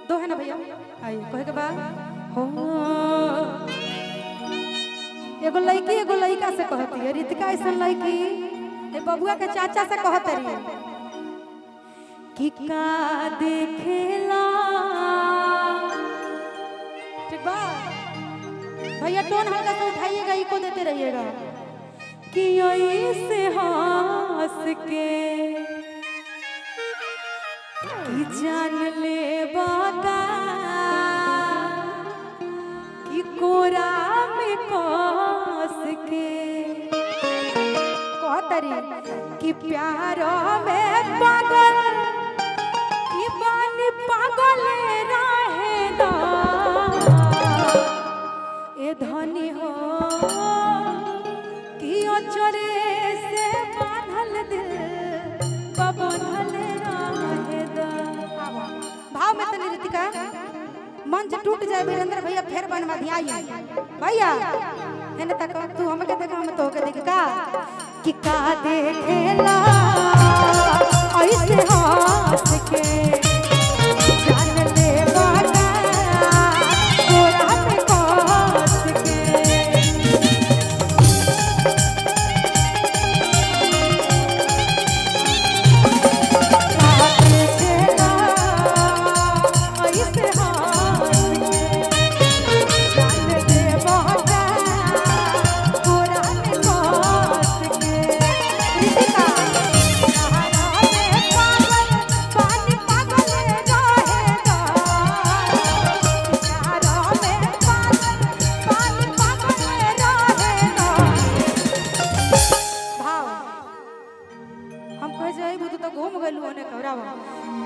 दो है ना भैया आइए कहे के बाद हो एगो लड़की एगो लड़का से कहती है रितिका ऐसा लड़की ए बबुआ के चाचा से कहते रही कि का देखेला ठीक बा भैया टोन हल्का सा उठाइएगा इको देते रहिएगा कि ऐसे हंस के कि जान ले बाका कि कोरा में कस के कहतरी कि प्यार में पागल कि बानी पागल रहे दा ए धनी हो कि अचरे से बांधल दिल बबंधल रहे दा भाव में तनी रितिका मंच टूट जाए वीरेंद्र भैया फिर बनवा दिया भैया एने तक तू हमके देख हम तो के देख का कि का देखेला ऐसे हाथ के जान ले बागा तोरा पे कास के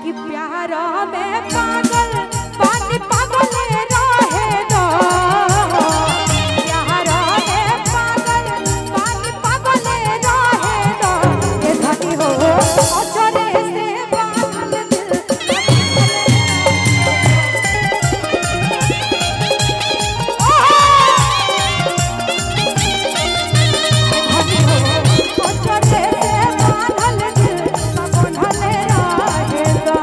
कि प्यार में पागल पानी पागल रहे दो प्यार में पागल पानी पागल रहे दो ये धनी हो अचरे से बांधल दिल अचरे से बांधल दिल बंधल रहे दो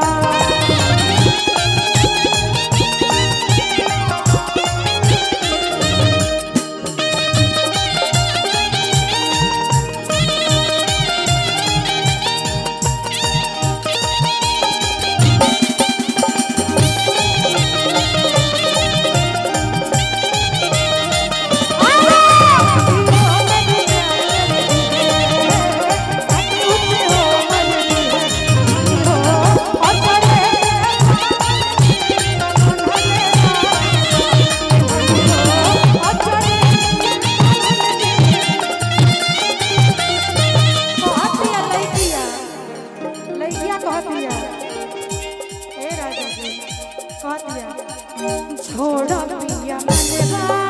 छोड़ पिया मनवा